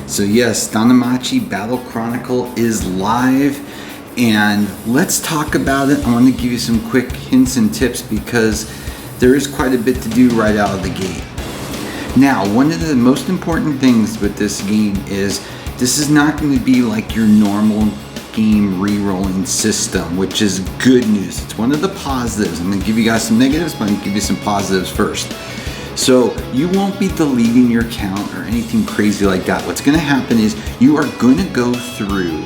So yes, DanMachi Battle Chronicle is live, and let's talk about it. I want to give you some quick hints and tips because there is quite a bit to do right out of the gate. Now, one of the most important things with this game is this is not going to be like your normal game re-rolling system, which is good news. It's one of the positives. I'm going to give you guys some negatives, but I'm going to give you some positives first. So you won't be deleting your account or anything crazy like that. What's going to happen is you are going to go through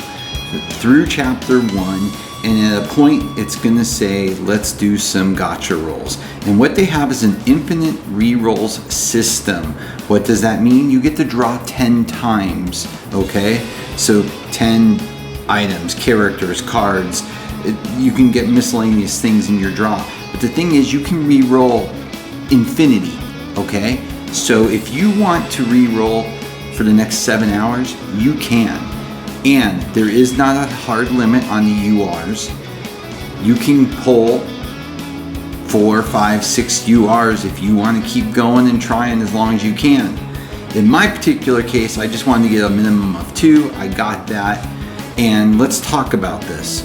chapter 1, and at a point it's going to say let's do some gotcha rolls. And what they have is an infinite re-rolls system. What does that mean? You get to draw 10 times, okay? So 10 items, characters, cards. You can get miscellaneous things in your draw. But the thing is, you can re-roll infinity. Okay, so if you want to re-roll for the next 7 hours, you can. And there is not a hard limit on the URs. You can pull 4, 5, 6 URs if you want to keep going and trying as long as you can. In my particular case, I just wanted to get a minimum of 2. I got that. And let's talk about this.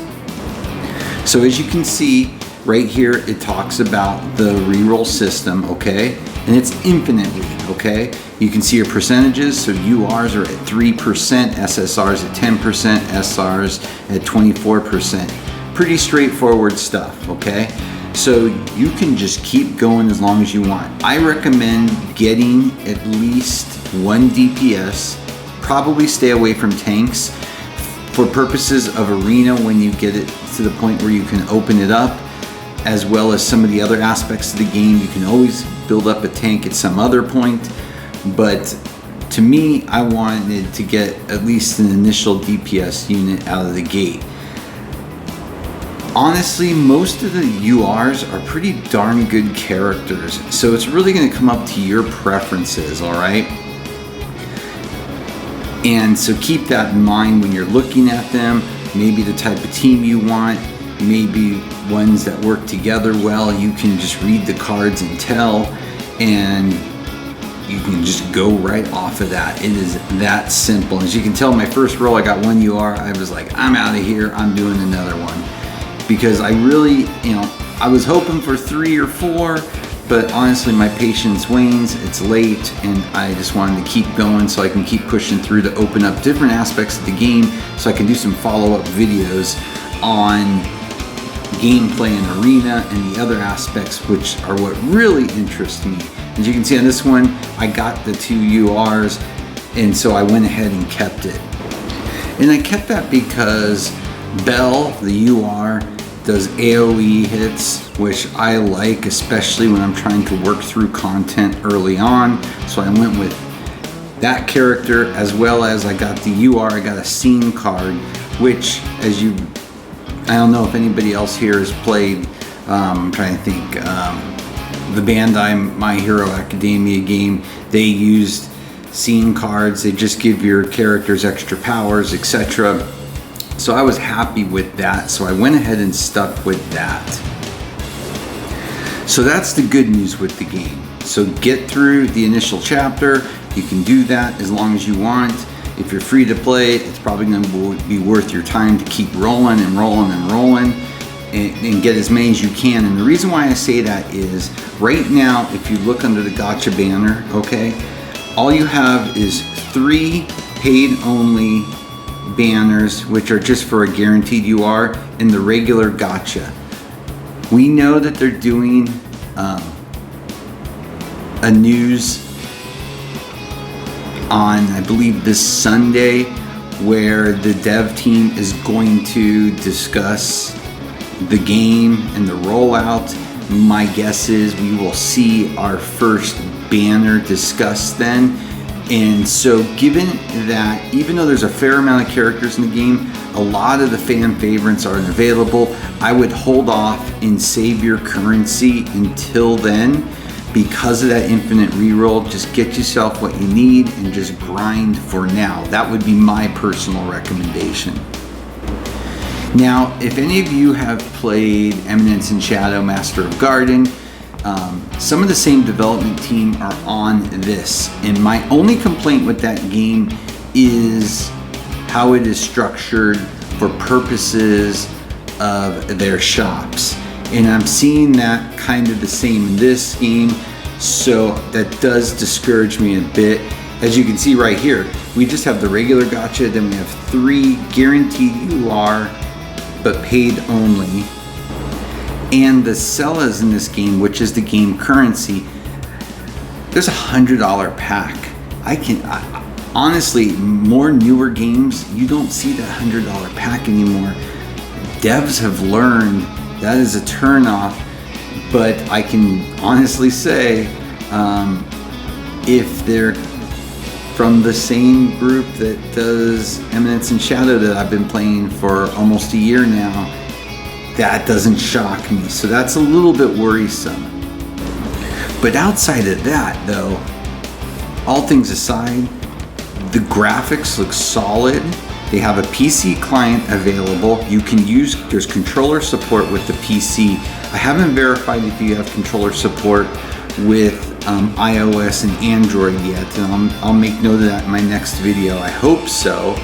So as you can see right here, it talks about the re-roll system, okay? And it's infinitely, okay? You can see your percentages, so URs are at 3%, SSRs at 10%, SRs at 24%. Pretty straightforward stuff, okay? So you can just keep going as long as you want. I recommend getting at least 1 DPS, probably stay away from tanks. For purposes of arena, when you get it to the point where you can open it up, as well as some of the other aspects of the game, you can always build up a tank at some other point. But to me, I wanted to get at least an initial DPS unit out of the gate. Honestly, most of the URs are pretty darn good characters, so it's really going to come up to your preferences, all right? And so keep that in mind when you're looking at them, maybe the type of team you want, maybe ones that work together well. You can just read the cards and tell, and you can just go right off of that. It is that simple. As you can tell, my first roll, I got 1 UR. I was like, I'm out of here. I'm doing another one. Because I really, I was hoping for 3 or 4, but honestly, my patience wanes. It's late, and I just wanted to keep going so I can keep pushing through to open up different aspects of the game so I can do some follow-up videos on gameplay and arena and the other aspects, which are what really interest me. As you can see on this one, I got the 2 URs, and so I went ahead and kept it. And I kept that because Bell, the UR, does AoE hits, which I like, especially when I'm trying to work through content early on. So I went with that character, as well as I got the UR, I got a scene card, which, I don't know if anybody else here has played, I'm trying to think, the Bandai My Hero Academia game. They used scene cards. They just give your characters extra powers, etc. So I was happy with that, so I went ahead and stuck with that. So that's the good news with the game. So get through the initial chapter. You can do that as long as you want. If you're free to play, it's probably going to be worth your time to keep rolling and rolling and rolling and get as many as you can. And the reason why I say that is right now, if you look under the gotcha banner, okay, all you have is 3 paid only banners, which are just for a guaranteed UR, in the regular gotcha. We know that they're doing a news on, I believe, this Sunday, where the dev team is going to discuss the game and the rollout. My guess is we will see our first banner discussed then. And so given that, even though there's a fair amount of characters in the game, a lot of the fan favorites aren't available, I would hold off and save your currency until then. Because of that infinite reroll, just get yourself what you need and just grind for now. That would be my personal recommendation. Now, if any of you have played Eminence in Shadow, Master of Garden, some of the same development team are on this. And my only complaint with that game is how it is structured for purposes of their shops. And I'm seeing that kind of the same in this game, so that does discourage me a bit. As you can see right here, we just have the regular gacha, then we have 3 guaranteed UR, but paid only. And the sellers in this game, which is the game currency, there's a $100 pack. Honestly, more newer games, you don't see that $100 pack anymore. Devs have learned that is a turnoff, but I can honestly say, if they're from the same group that does Eminence and Shadow that I've been playing for almost a year now, that doesn't shock me. So that's a little bit worrisome. But outside of that though, all things aside, the graphics look solid. They have a PC client available. You can use, there's controller support with the PC. I haven't verified if you have controller support with iOS and Android yet, and I'll make note of that in my next video. I hope so,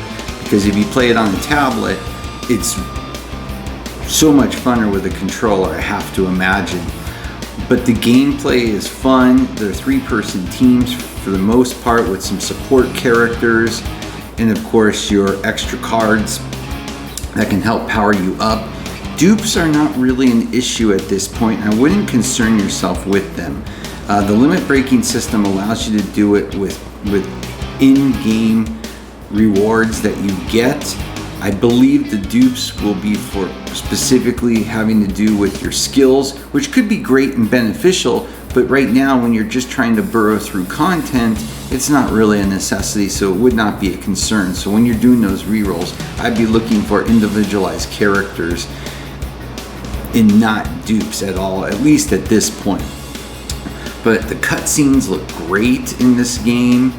because if you play it on a tablet, it's so much funner with a controller, I have to imagine. But the gameplay is fun. They're 3-person teams for the most part, with some support characters, and of course your extra cards that can help power you up. Dupes are not really an issue at this point. I wouldn't concern yourself with them. The limit breaking system allows you to do it with in-game rewards that you get. I believe the dupes will be for specifically having to do with your skills, which could be great and beneficial, but right now when you're just trying to burrow through content, it's not really a necessity, so it would not be a concern. So when you're doing those rerolls, I'd be looking for individualized characters and not dupes at all, at least at this point. But the cutscenes look great in this game.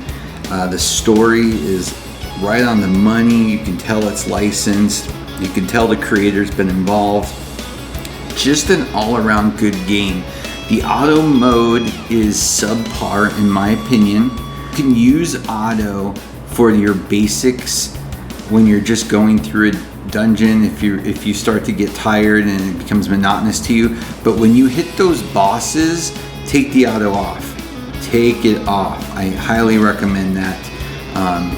The story is right on the money. You can tell it's licensed. You can tell the creator's been involved. Just an all-around good game. The auto mode is subpar in my opinion. You can use auto for your basics when you're just going through a dungeon, if you start to get tired and it becomes monotonous to you. But when you hit those bosses, take the auto off. Take it off. I highly recommend that.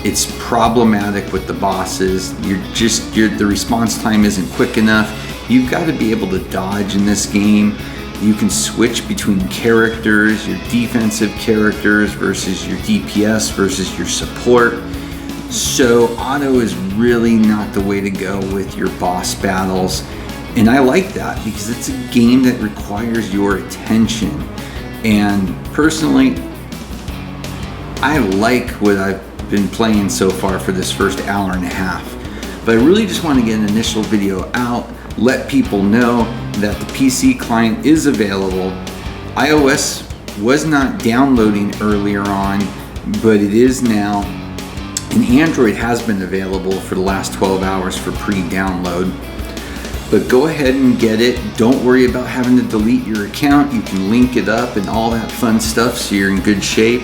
It's problematic with the bosses. The response time isn't quick enough. You've got to be able to dodge in this game. You can switch between characters, your defensive characters versus your DPS versus your support. So auto is really not the way to go with your boss battles. And I like that because it's a game that requires your attention. And personally, I like what I've been playing so far for this first hour and a half. But I really just want to get an initial video out, let people know that the PC client is available. iOS was not downloading earlier on, but it is now. And Android has been available for the last 12 hours for pre-download. But go ahead and get it. Don't worry about having to delete your account. You can link it up and all that fun stuff so you're in good shape.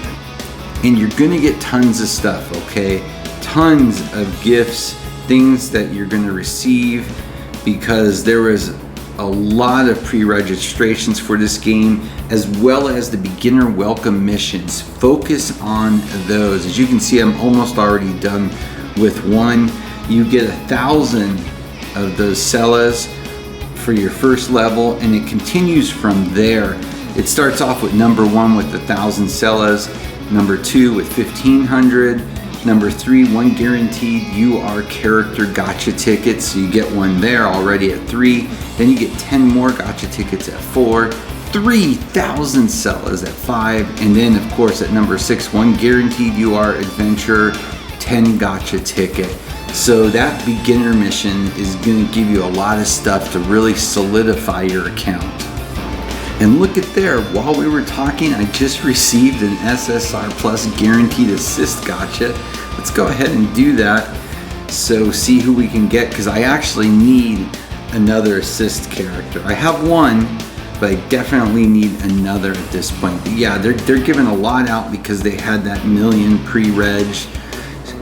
And you're gonna get tons of stuff, okay? Tons of gifts, things that you're gonna receive, because there was a lot of pre-registrations for this game, as well as the beginner welcome missions. Focus on those. As you can see, I'm almost already done with one. You get 1,000 of those cellas for your first level, and it continues from there. It starts off with number 1 with 1,000 cellas, number 2 with 1,500, number 3, 1 guaranteed UR character gacha tickets, so you get one there already at 3. Then you get 10 more gacha tickets at 4, 3,000 cellas at 5, and then of course at number 6, 1 guaranteed UR adventure, 10 gacha ticket. So that beginner mission is going to give you a lot of stuff to really solidify your account. And look at there, while we were talking, I just received an SSR Plus Guaranteed Assist gacha. Let's go ahead and do that. So see who we can get, because I actually need another assist character. I have one, but I definitely need another at this point. But yeah, they're giving a lot out because they had that million pre-reg.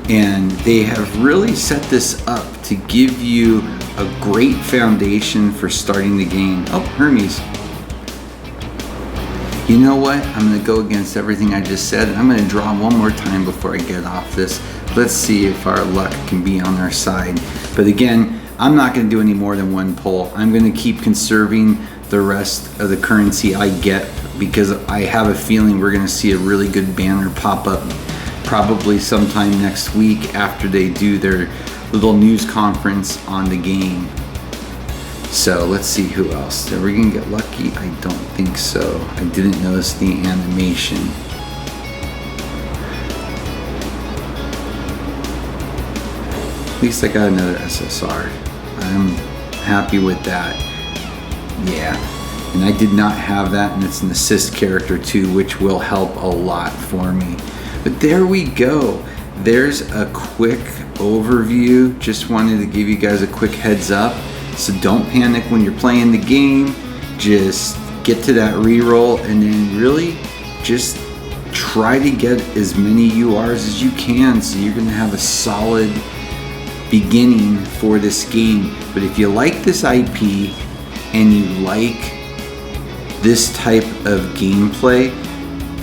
And they have really set this up to give you a great foundation for starting the game. Oh, Hermes. You know what? I'm gonna go against everything I just said. I'm gonna draw one more time before I get off this. Let's see if our luck can be on our side. But again, I'm not gonna do any more than one pull. I'm gonna keep conserving the rest of the currency I get because I have a feeling we're gonna see a really good banner pop up probably sometime next week after they do their little news conference on the game. So let's see who else. Are we gonna get lucky? I don't think so. I didn't notice the animation. At least I got another SSR. I'm happy with that. Yeah, and I did not have that, and it's an assist character too, which will help a lot for me. But there we go. There's a quick overview. Just wanted to give you guys a quick heads up. So don't panic when you're playing the game. Just get to that reroll and then really just try to get as many URs as you can so you're gonna have a solid beginning for this game. But if you like this IP and you like this type of gameplay,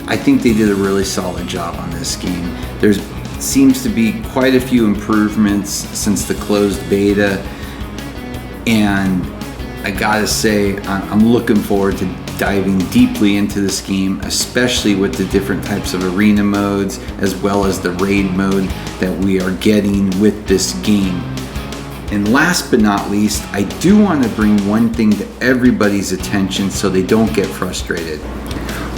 I think they did a really solid job on this game. There's seems to be quite a few improvements since the closed beta, and I gotta say I'm looking forward to diving deeply into this game, especially with the different types of arena modes as well as the raid mode that we are getting with this game. And last but not least, I do want to bring one thing to everybody's attention so they don't get frustrated.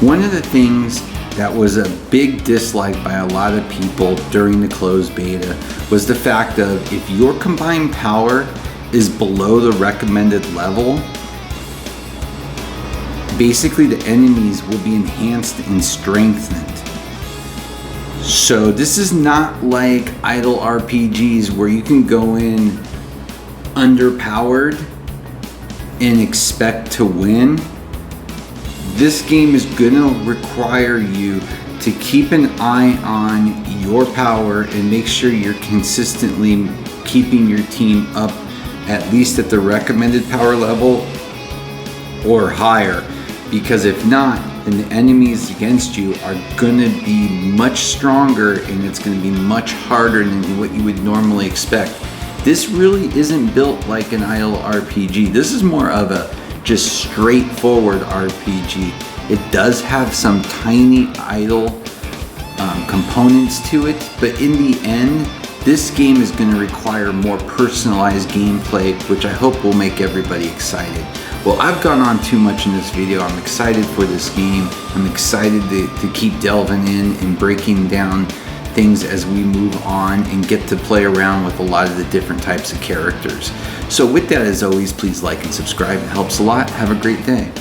One of the things that was a big dislike by a lot of people during the closed beta was the fact of if your combined power is below the recommended level, basically the enemies will be enhanced and strengthened. So this is not like idle RPGs where you can go in underpowered and expect to win. This game is gonna require you to keep an eye on your power and make sure you're consistently keeping your team up at least at the recommended power level or higher, because if not, then the enemies against you are gonna be much stronger and it's gonna be much harder than what you would normally expect. This really isn't built like an idle RPG. This is more of a just straightforward RPG. It does have some tiny idle components to it, but in the end, this game is going to require more personalized gameplay, which I hope will make everybody excited. Well, I've gone on too much in this video. I'm excited for this game. I'm excited to keep delving in and breaking down things as we move on and get to play around with a lot of the different types of characters. So with that, as always, please like and subscribe. It helps a lot. Have a great day.